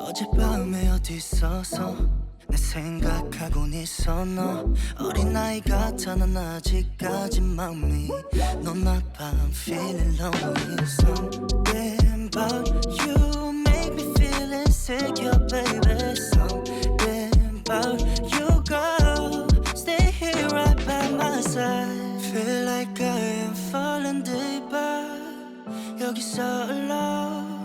어젯밤에 어디 있어서 내 생각하곤 있어 너 어린아이 같아 난 아직까지 마음이 넌 나빠 I'm feeling lonely Something about you make me feel insecure baby Something about you girl Stay here right by my side Feel like I am falling deeper 여기서 alone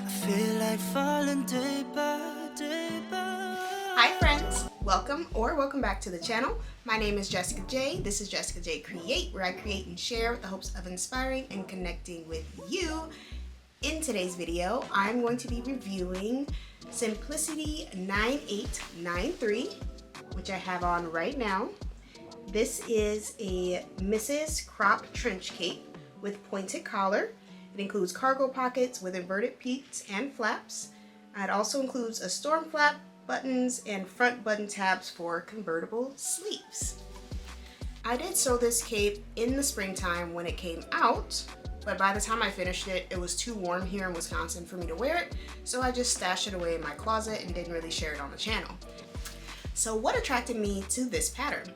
I feel like falling deeper, deeper. Hi friends, welcome back to the channel. My name is Jessica J. This is Jessica J Create, where I create and share with the hopes of inspiring and connecting with you. In today's video, I'm going to be reviewing Simplicity 9893, which I have on right now. This is a Mrs. Crop trench cape with pointed collar. It includes cargo pockets with inverted peaks and flaps. It also includes a storm flap, buttons, and front button tabs for convertible sleeves. I did sew this cape in the springtime when it came out, but by the time I finished it, it was too warm here in Wisconsin for me to wear it, so I just stashed it away in my closet and didn't really share it on the channel. So what attracted me to this pattern?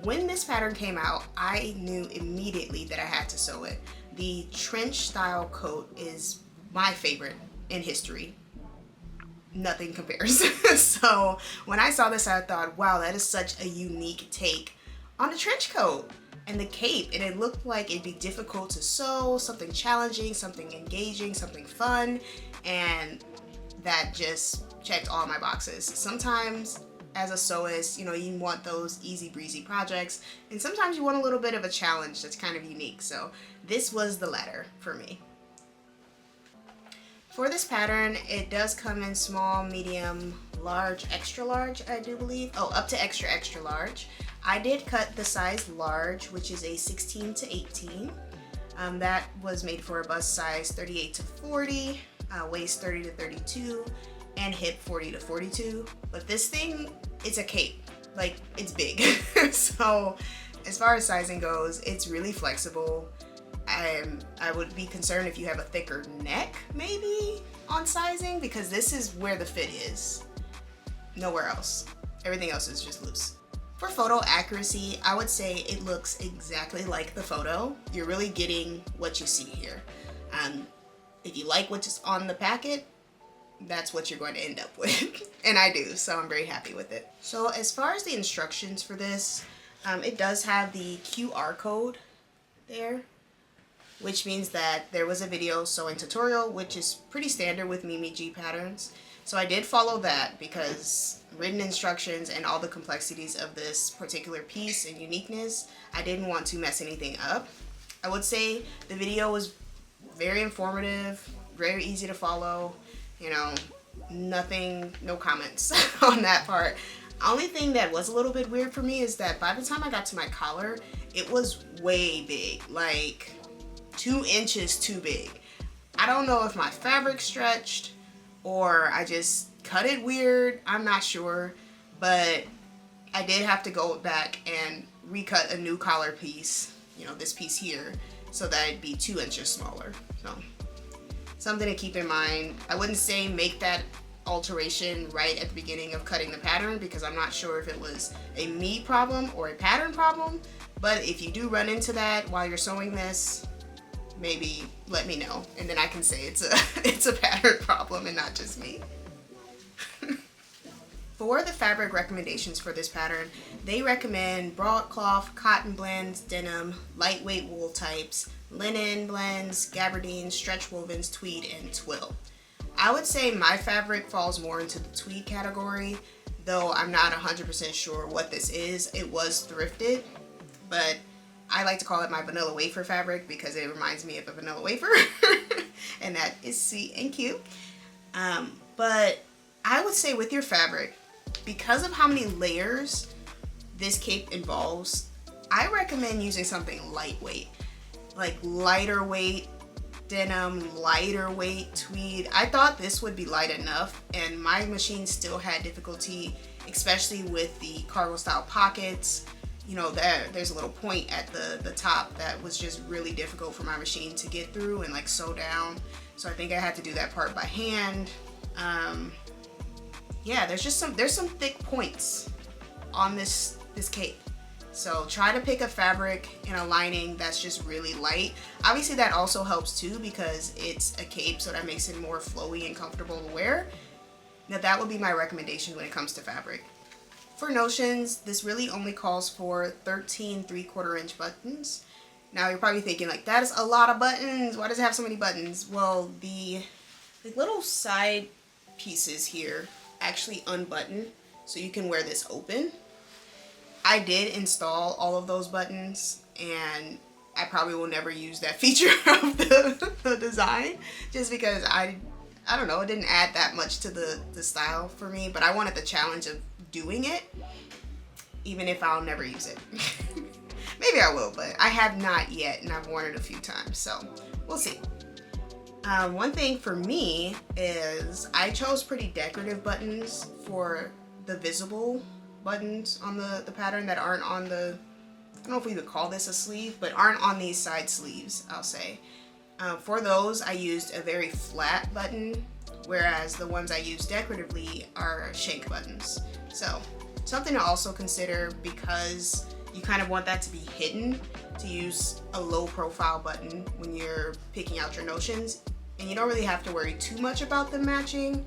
When this pattern came out, I knew immediately that I had to sew it. The trench style coat is my favorite in history. Nothing compares. So when I saw this, I thought, wow, that is such a unique take on a trench coat and the cape. And it looked like it'd be difficult to sew, something challenging, something engaging, something fun. And that just checked all my boxes. Sometimes as a sewist, you want those easy breezy projects, and sometimes you want a little bit of a challenge that's kind of unique. So this was the latter for me. For this pattern, it does come in small, medium, large, extra large, I do believe. Oh, up to extra, extra large. I did cut the size large, which is a 16 to 18. That was made for a bust size 38 to 40, waist 30 to 32, and hip 40 to 42. But this thing, it's a cape. Like, it's big. So as far as sizing goes, it's really flexible. I would be concerned if you have a thicker neck maybe on sizing, because this is where the fit is. Nowhere else. Everything else is just loose. For photo accuracy, I would say it looks exactly like the photo. You're really getting what you see here. If you like what's on the packet, that's what you're going to end up with. And I do, so I'm very happy with it. So as far as the instructions for this, it does have the QR code there, which means that there was a video sewing tutorial, which is pretty standard with Mimi G patterns. So I did follow that because written instructions and all the complexities of this particular piece and uniqueness, I didn't want to mess anything up. I would say the video was very informative, very easy to follow, nothing, no comments on that part. Only thing that was a little bit weird for me is that by the time I got to my collar, it was way big, like 2 inches too big. I don't know if my fabric stretched or I just cut it weird. I'm not sure, but I did have to go back and recut a new collar piece, this piece here, so that it'd be 2 inches smaller. So something to keep in mind. I wouldn't say make that alteration right at the beginning of cutting the pattern, because I'm not sure if it was a me problem or a pattern problem. But if you do run into that while you're sewing this, maybe let me know, and then I can say it's a pattern problem and not just me. For the fabric recommendations for this pattern, they recommend broadcloth, cotton blends, denim, lightweight wool types, linen blends, gabardine, stretch wovens, tweed, and twill. I would say my fabric falls more into the tweed category, though I'm not 100% sure what this is. It was thrifted, but I like to call it my vanilla wafer fabric because it reminds me of a vanilla wafer, and that is sweet and cute. But I would say with your fabric, because of how many layers this cape involves, I recommend using something lightweight, like lighter weight denim, lighter weight tweed. I thought this would be light enough, and my machine still had difficulty, especially with the cargo style pockets. There's a little point at the top that was just really difficult for my machine to get through and like sew down. So I think I had to do that part by hand. yeah, there's some thick points on this cape. So try to pick a fabric and a lining that's just really light. Obviously that also helps too because it's a cape, so that makes it more flowy and comfortable to wear. Now that would be my recommendation when it comes to fabric. For notions, this really only calls for 13 3/4 inch buttons. Now you're probably thinking like, that is a lot of buttons. Why does it have so many buttons? Well, the little side pieces here actually unbutton, so you can wear this open. I did install all of those buttons, and I probably will never use that feature of the design just because I don't know, it didn't add that much to the style for me, but I wanted the challenge of doing it, even if I'll never use it. Maybe I will, but I have not yet, and I've worn it a few times, so we'll see. One thing for me is I chose pretty decorative buttons for the visible buttons on the pattern that aren't on the, I don't know if we would call this a sleeve, but aren't on these side sleeves, I'll say. For those, I used a very flat button, whereas the ones I use decoratively are shank buttons. So something to also consider, because you kind of want that to be hidden, to use a low profile button when you're picking out your notions. And you don't really have to worry too much about them matching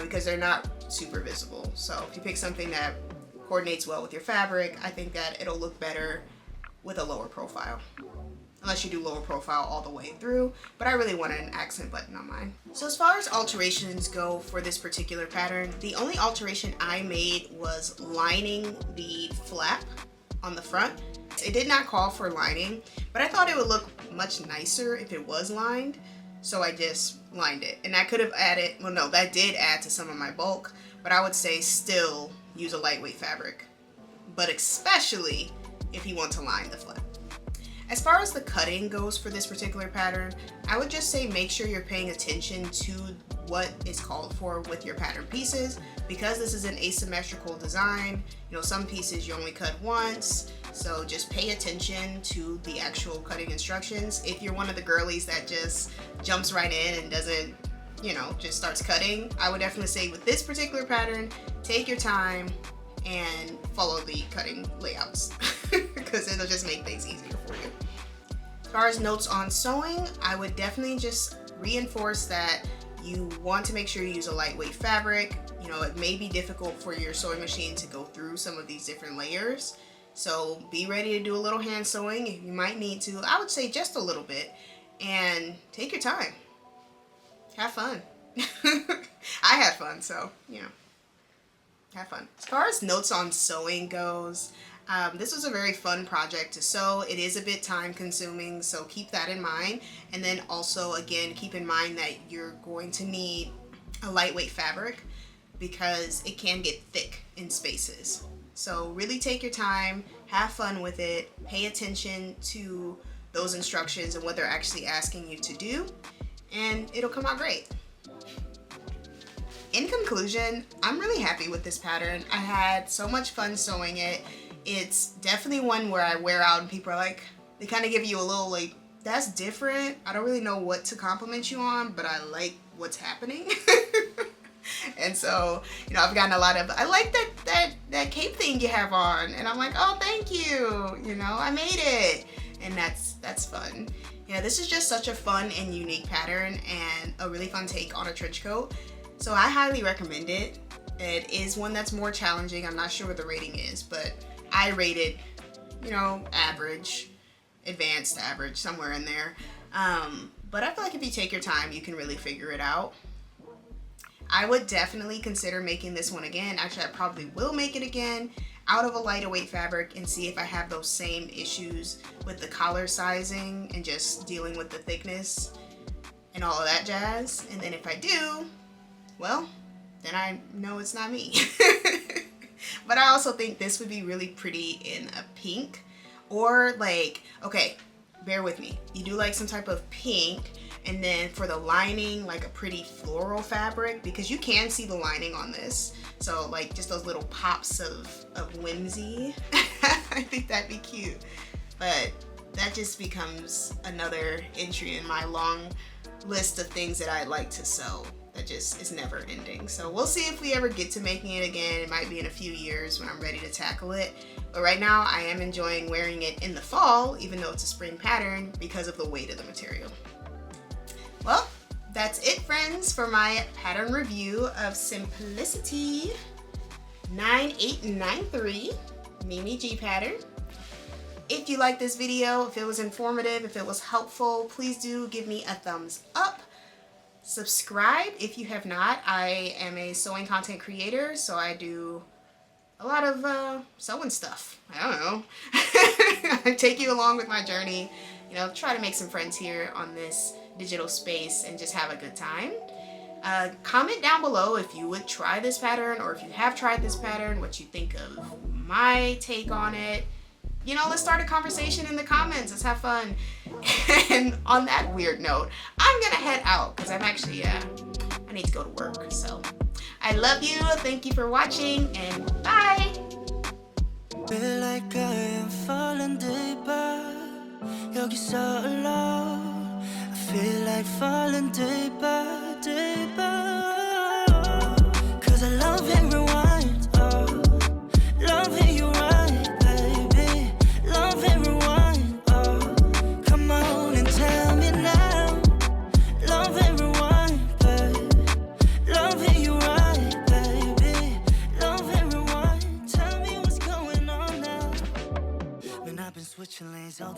because they're not super visible. So if you pick something that coordinates well with your fabric, I think that it'll look better with a lower profile. Unless you do lower profile all the way through, but I really wanted an accent button on mine. So as far as alterations go for this particular pattern, the only alteration I made was lining the flap on the front. It did not call for lining, but I thought it would look much nicer if it was lined, so I just lined it. And I could have added, well no, that did add to some of my bulk, but I would say still use a lightweight fabric, but especially if you want to line the flap. As far as the cutting goes for this particular pattern, I would just say make sure you're paying attention to what is called for with your pattern pieces. Because this is an asymmetrical design, you know, some pieces you only cut once, so just pay attention to the actual cutting instructions. If you're one of the girlies that just jumps right in and doesn't, you know, just starts cutting, I would definitely say with this particular pattern, take your time and follow the cutting layouts because it'll just make things easier for you. As far as notes on sewing, I would definitely just reinforce that you want to make sure you use a lightweight fabric. You know, it may be difficult for your sewing machine to go through some of these different layers, so be ready to do a little hand sewing if you might need to. I would say just a little bit, and take your time. Have fun. I had fun, so, you know, have fun. As far as notes on sewing goes, this was a very fun project to sew. It is a bit time consuming, so keep that in mind. And then also, again, keep in mind that you're going to need a lightweight fabric because it can get thick in spaces. So really take your time, have fun with it, pay attention to those instructions and what they're actually asking you to do, and it'll come out great. In conclusion, I'm really happy with this pattern. I had so much fun sewing it. It's definitely one where I wear out and people are like, they kind of give you a little like, that's different. I don't really know what to compliment you on, but I like what's happening. And so, you know, I've gotten a lot of, I like that cape thing you have on. And I'm like, oh, thank you. You know, I made it. And that's fun. Yeah, this is just such a fun and unique pattern and a really fun take on a trench coat. So I highly recommend it. It is one that's more challenging. I'm not sure what the rating is, but I rate it, you know, average, advanced average, somewhere in there. But I feel like if you take your time, you can really figure it out. I would definitely consider making this one again. Actually, I probably will make it again out of a lighter weight fabric and see if I have those same issues with the collar sizing and just dealing with the thickness and all of that jazz. And then if I do, well, then I know it's not me. But I also think this would be really pretty in a pink, or like, okay, bear with me. You do like some type of pink, and then for the lining, like a pretty floral fabric, because you can see the lining on this. So like just those little pops of whimsy. I think that'd be cute. But that just becomes another entry in my long list of things that I'd like to sew that just is never ending. So we'll see if we ever get to making it again. It might be in a few years when I'm ready to tackle it. But right now I am enjoying wearing it in the fall, even though it's a spring pattern, because of the weight of the material. Well, that's it, friends, for my pattern review of Simplicity 9893 Mimi G pattern. If you liked this video, if it was informative, if it was helpful, please do give me a thumbs up. Subscribe if you have not. I am a sewing content creator, so I do a lot of sewing stuff. I don't know. I take you along with my journey, you know, try to make some friends here on this digital space and just have a good time. Comment down below if you would try this pattern, or if you have tried this pattern, what you think of my take on it. You know, let's start a conversation in the comments. Let's have fun. And on that weird note, I'm gonna head out because I'm actually, I need to go to work. So I love you. Thank you for watching, and bye. Feel like I am falling deeper. 여기서 alone. I feel like falling deeper, deeper.